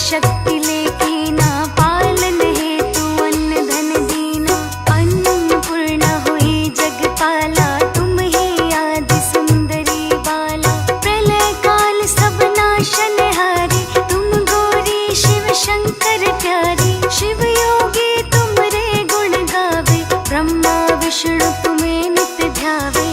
शक्ति लेके ना पालन हेतु अन्न धन दीना। अन्नपूर्णा हुई जगपाला, तुम ही आदि सुंदरी बाला। प्रलय काल सब नाशन हारी, तुम गौरी शिव शंकर प्यारी। शिव योगी तुमरे गुण गावे, ब्रह्मा विष्णु तुम्हें नित ध्यावे।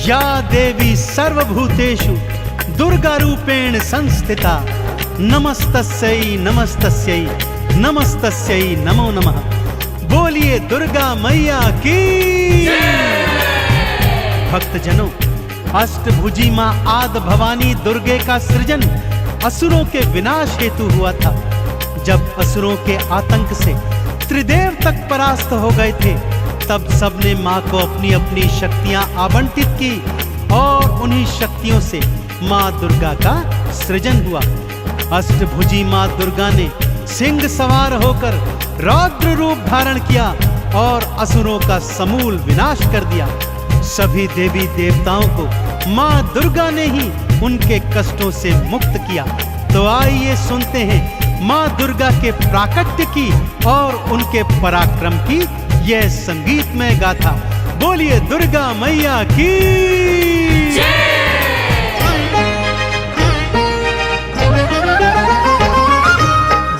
या देवी सर्वभूतेषु दुर्गारूपेण संस्थिता, नमस्तस्यै नमस्तस्यै नमस्तस्यै नमो नमः। बोलिए दुर्गा मैया की। भक्तजनों, अष्टभुजी मां आदि भवानी दुर्गे का सृजन असुरों के विनाश हेतु हुआ था। जब असुरों के आतंक से त्रिदेव तक परास्त हो गए थे, तब सबने मां को अपनी अपनी शक्तियां आवंटित की और उन्हीं शक्तियों से मां दुर्गा का सृजन हुआ। अष्टभुजी मां दुर्गा ने सिंह सवार होकर रौद्र रूप धारण किया और असुरों का समूल विनाश कर दिया। सभी देवी देवताओं को मां दुर्गा ने ही उनके कष्टों से मुक्त किया। तो आइए सुनते हैं मां दुर्गा के प्राकट्य की और उनके पराक्रम की यह संगीतमय गाथा। बोलिए दुर्गा मैया की।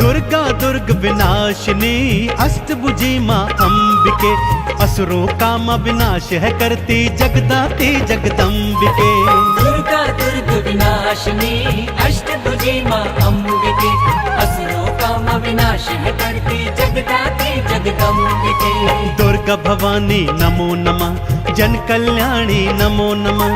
दुर्गा दुर्ग विनाशिनी अष्टभुजी मां अंबिके, असुरों का मां विनाश है करती जगदाती जगदम्बिके। दुर्गा दुर्ग विनाशिनी अष्टभुजी मां अंबिके, असुरों का मां विनाश है करती जगदाती जगदम्बिके। दुर्गा भवानी नमो नमः, जन कल्याणी नमो नमः,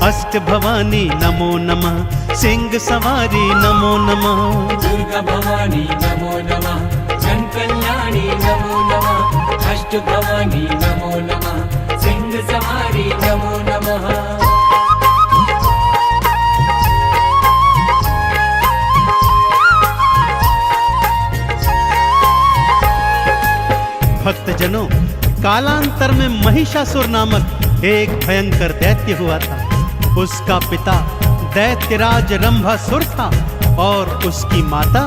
अष्ट भवानी नमो नमः, सिंह सवारी नमो नमः। दुर्गा भवानी नमो नमः, जन कल्याणी नमो नमः, अष्ट भवानी नमो नमः, सिंह सवारी नमो नमः। भक्तजनों, कालांतर में महिषासुर नामक एक भयंकर दैत्य हुआ था। उसका पिता दैत्यराज रंभासुर था और उसकी माता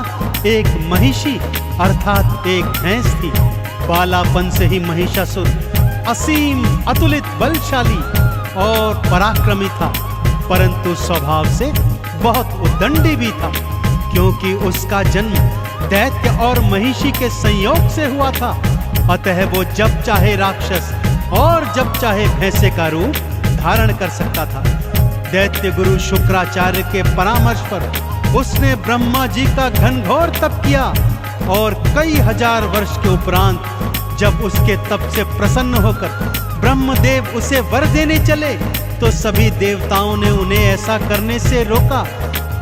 एक महिषी अर्थात एक भैंस थी। बालापन से ही महिषासुर असीम अतुलित बलशाली और पराक्रमी था, परंतु स्वभाव से बहुत उद्दंडी भी था, क्योंकि उसका जन्म दैत्य और महिषी के संयोग से हुआ था। अतः वो जब चाहे राक्षस और जब चाहे भैंसे का रूप धारण कर सकता था। दैत्य गुरु शुक्राचार्य के परामर्श पर उसने ब्रह्मा जी का घनघोर तप किया और कई हजार वर्ष के उपरांत जब उसके तप से प्रसन्न होकर ब्रह्मदेव उसे वर देने चले तो सभी देवताओं ने उन्हें ऐसा करने से रोका।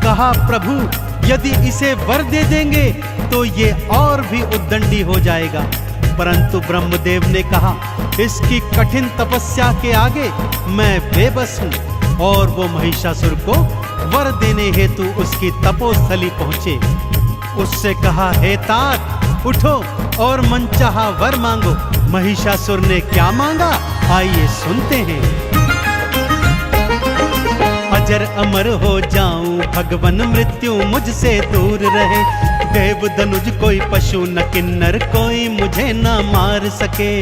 कहा, प्रभु यदि इसे वर दे देंगे तो ये और भी उद्दंडी हो जाएगा। परंतु ब्रह्मदेव ने कहा, इसकी कठिन तपस्या के आगे मैं बेबस हूँ, और वो महिषासुर को वर देने हेतु उसकी तपोस्थली पहुँचे। उससे कहा, हे तात उठो और मनचाहा वर मांगो। महिषासुर ने क्या मांगा, आइए सुनते हैं। अजर अमर हो जाऊं, भगवन मृत्यु मुझसे दूर रहे। देव धनुज कोई पशु न किन्नर कोई मुझे न मार सके।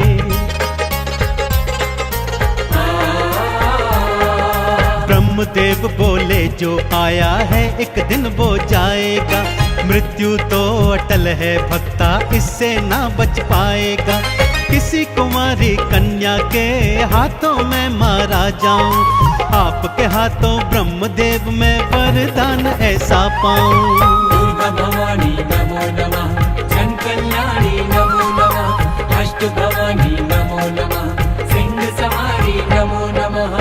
ब्रह्मदेव बोले, जो आया है एक दिन वो जाएगा। मृत्यु तो अटल है भक्ता, इससे ना बच पाएगा। किसी कुमारी कन्या के हाथों में मारा जाऊं, आपके हाथों ब्रह्मदेव में वरदान ऐसा पाऊं। दुर्गा भवानी नमो नमः, जन कल्याणी नमो नमः, अष्ट भवानी नमो नमः, सिंह सवारी नमो नमः।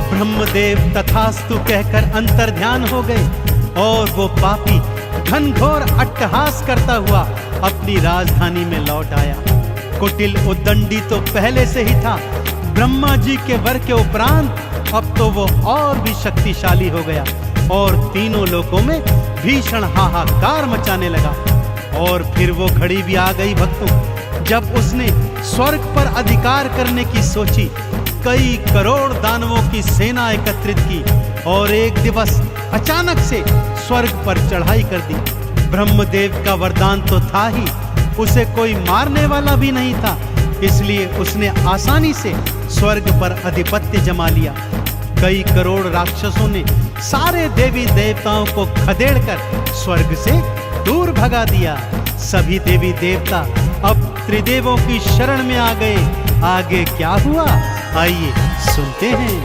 ब्रह्मदेव तथास्तु कहकर अंतर्ध्यान हो गए और वो पापी घनघोर अट्टहास करता हुआ अपनी राजधानी में लौट आया। कुटिल उद्दंडी तो पहले से ही था, ब्रह्मा जी के वर के उपरांत अब तो वो और भी शक्तिशाली हो गया और तीनों लोकों में भीषण हाहाकार मचाने लगा। और फिर वो घड़ी भी आ गई भक्तों, जब उसने स्वर्ग पर अधिकार करने की सोची। कई करोड़ दानवों की सेना एकत्रित की और एक दिवस अचानक से स्वर्ग पर चढ़ाई कर दी। ब्रह्मदेव का वरदान तो था ही, उसे कोई मारने वाला भी नहीं था, इसलिए उसने आसानी से स्वर्ग पर अधिपत्य जमा लिया। कई करोड़ राक्षसों ने सारे देवी देवताओं को खदेड़कर स्वर्ग से दूर भगा दिया। सभी देवी देवता अब त्रिदेवों की शरण में आ गए। आगे क्या हुआ, आइए सुनते हैं।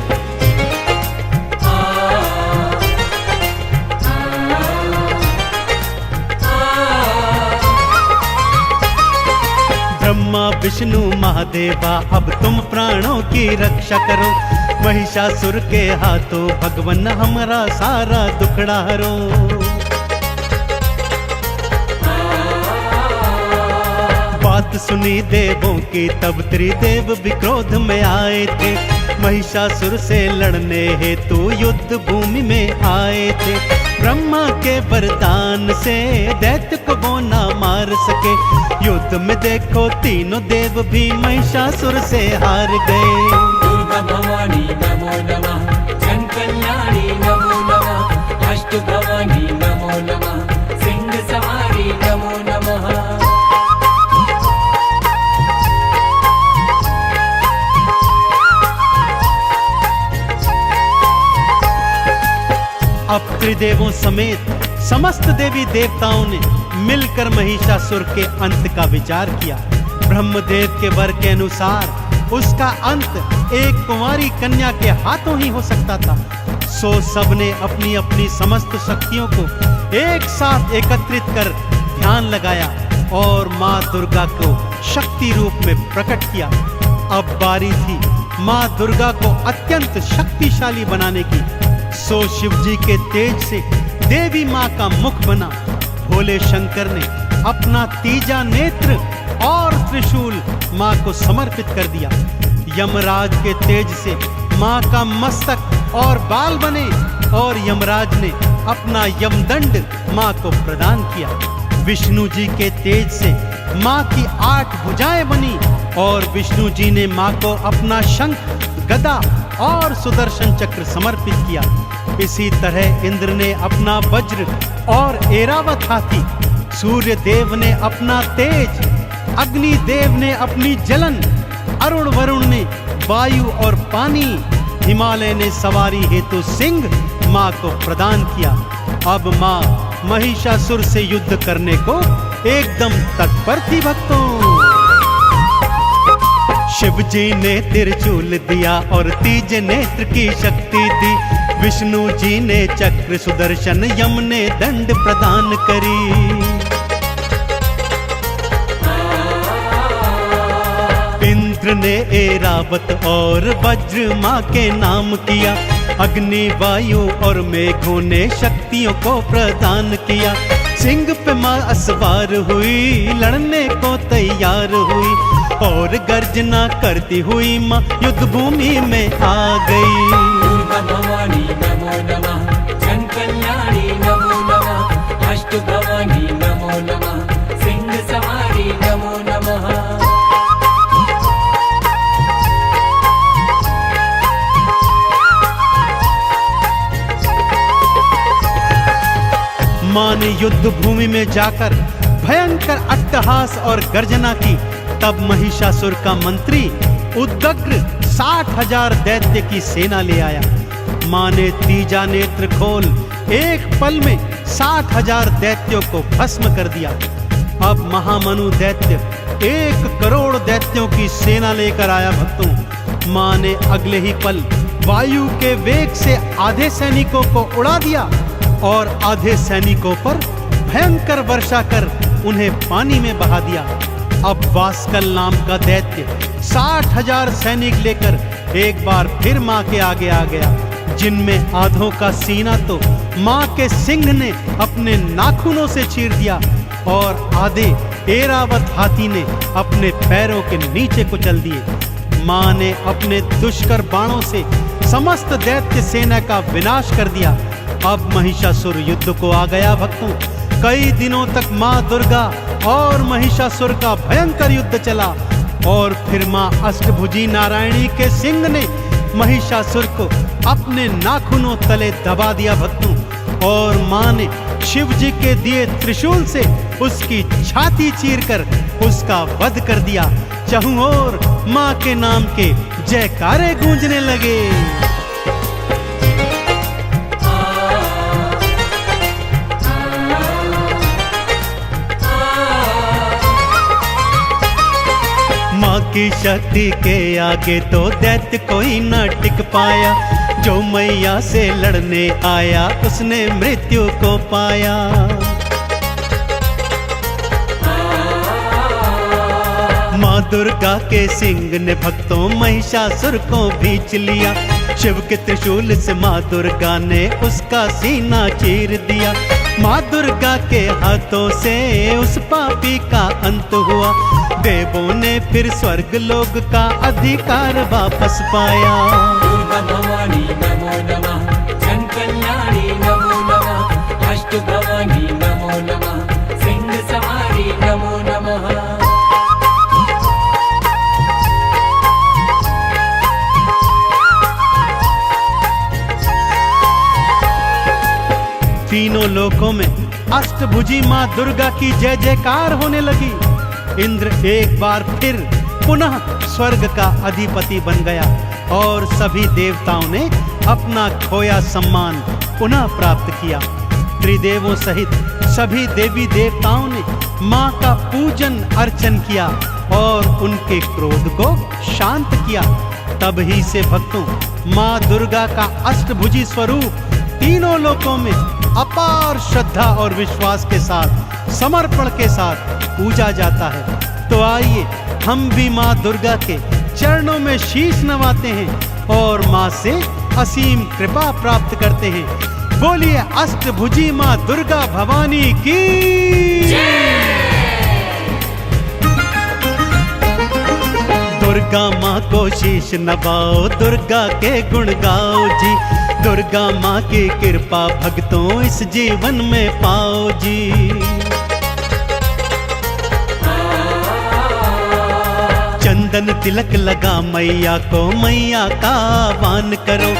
ब्रह्मा विष्णु महादेवा अब तुम प्राणों की रक्षा करो। महिषासुर के हाथों भगवन हमारा सारा दुखड़ा हरो। बात सुनी देवों की तब त्रिदेव भी क्रोध में आए थे। महिषासुर से लड़ने हेतु युद्ध भूमि में आए थे। ब्रह्मा के वरदान से दैत्य को वो ना मार सके। युद्ध में देखो तीनों देव भी महिषासुर से हार गए। दुर्गा भवानी नमो नमः, जन कल्याणी नमो नमः, अष्ट भवानी नमो नमः, सिंह सवारी नमो नमः। अब त्रिदेवों समेत समस्त देवी देवताओं ने मिलकर महिषासुर के अंत का विचार किया। ब्रह्मदेव के वर के अनुसार उसका अंत एक कुंवारी कन्या के हाथों ही हो सकता था। सो सबने अपनी अपनी समस्त शक्तियों को एक साथ एकत्रित कर ध्यान लगाया और माँ दुर्गा को शक्ति रूप में प्रकट किया। अब बारी थी माँ दुर्गा को अत्यंत शक्तिशाली बनाने की। सो शिव जी के तेज से देवी माँ का मुख बना। भोले शंकर ने अपना तीजा नेत्र और त्रिशूल माँ को समर्पित कर दिया। यमराज के तेज से माँ का मस्तक और बाल बने और यमराज ने अपना यमदंड माँ को प्रदान किया। विष्णु जी के तेज से माँ की 8 भुजाएं बनी और विष्णु जी ने माँ को अपना शंख, गदा और सुदर्शन चक्र समर्पित किया। इसी तरह इंद्र ने अपना वज्र और ऐरावत हाथी, सूर्य देव ने अपना तेज, अग्नि देव ने अपनी जलन, अरुण वरुण ने वायु और पानी, हिमालय ने सवारी हेतु सिंह माँ को प्रदान किया। अब माँ महिषासुर से युद्ध करने को एकदम तत्पर थी भक्तों। शिव जी ने त्रिशूल दिया और तीज नेत्र की शक्ति दी। विष्णु जी ने चक्र सुदर्शन, यम ने दंड प्रदान करी। इंद्र ने ऐरावत और वज्र माँ के नाम किया। अग्नि, वायु और मेघों ने शक्तियों को प्रदान किया। सिंह पे माँ असवार हुई, लड़ने को तैयार हुई और गर्जना करती हुई माँ युद्ध भूमि में आ गई। दुर्गा भवानी नमो नमः, जन कल्याणी नमो नमः, अष्ट भवानी नमो नमः, सिंह सवारी नमो नमः। माँ ने युद्ध भूमि में जाकर भयंकर अट्टहास और गर्जना की। तब महिषासुर का मंत्री उद्दग्र 60,000 दैत्य की सेना ले आया। माँ ने तीजा नेत्र खोल एक पल में 60,000 दैत्यों को भस्म कर दिया। अब महामनु दैत्य 1 करोड़ दैत्यों की सेना लेकर आया भक्तों। माँ ने अगले ही पल वायु के वेग से आधे सैनिकों को उड़ा दिया और आधे सैनिकों पर भयंकर वर्षा कर उन्हें पानी में बहा दिया। अब वास्कल नाम का दैत्य 60,000 सैनिक लेकर एक बार फिर माँ के आगे आ गया, जिनमें आधों का सीना तो माँ के सिंह ने अपने नाखूनों से चीर दिया और आधे ऐरावत हाथी ने अपने पैरों के नीचे कुचल दिए। माँ ने अपने दुष्कर बाणों से समस्त दैत्य सेना का विनाश कर दिया। अब महिषासुर युद्ध को आ गया भक्तों। कई दिनों तक माँ दुर्गा और महिषासुर का भयंकर युद्ध चला और फिर माँ अष्टभुजी नारायणी के सिंह ने महिषासुर को अपने नाखूनों तले दबा दिया भक्तों। और माँ ने शिव जी के दिए त्रिशूल से उसकी छाती चीरकर उसका वध कर दिया। चहुं ओर माँ के नाम के जयकारे गूंजने लगे। माँ की शक्ति के आगे तो दैत्य कोई न टिक पाया। जो मैया से लड़ने आया उसने मृत्यु को पाया। माँ दुर्गा के सिंह ने भक्तों महिषासुर को भींच लिया। शिव के त्रिशूल से माँ दुर्गा ने उसका सीना चीर दिया। माँ दुर्गा के हाथों से उस पापी का अंत हुआ। देवों ने फिर स्वर्ग लोक का अधिकार वापस पाया। दुर्गा भवानी नमो नमः, जन कल्याणी नमो नमः, अष्ट भवानी नमो नमः, सिंह सवारी नमो नमः। तीनों लोकों में अष्टभुजी माँ दुर्गा की जय जयकार होने लगी। इंद्र एक बार फिर पुनः स्वर्ग का अधिपति बन गया और सभी देवताओं ने अपना खोया सम्मान पुनः प्राप्त किया। त्रिदेवों सहित सभी देवी देवताओं ने माँ का पूजन अर्चन किया और उनके क्रोध को शांत किया। तब ही से भक्तों माँ दुर्गा का अष्टभुजी स्वरूप तीनों लोकों में अपार श्रद्धा और विश्वास के साथ, समर्पण के साथ पूजा जाता है। तो आइए हम भी माँ दुर्गा के चरणों में शीश नवाते हैं और माँ से असीम कृपा प्राप्त करते हैं। बोलिए अष्टभुजी माँ दुर्गा भवानी की। दुर्गा माँ को शीश नवाओ, दुर्गा के गुण गाओ जी। दुर्गा माँ की कृपा भक्तों इस जीवन में पाओ जी। चंदन तिलक लगा मैया को, मैया का आह्वान करो।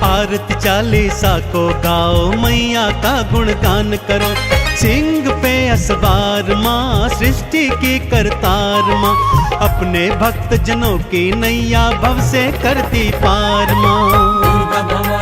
आरती चालीसा को गाओ, मैया का गुणगान करो। सिंह पे असवार माँ, सृष्टि की करतार माँ। अपने भक्त जनों की नैया भव से करती पार माँ। दुर्गा भवानी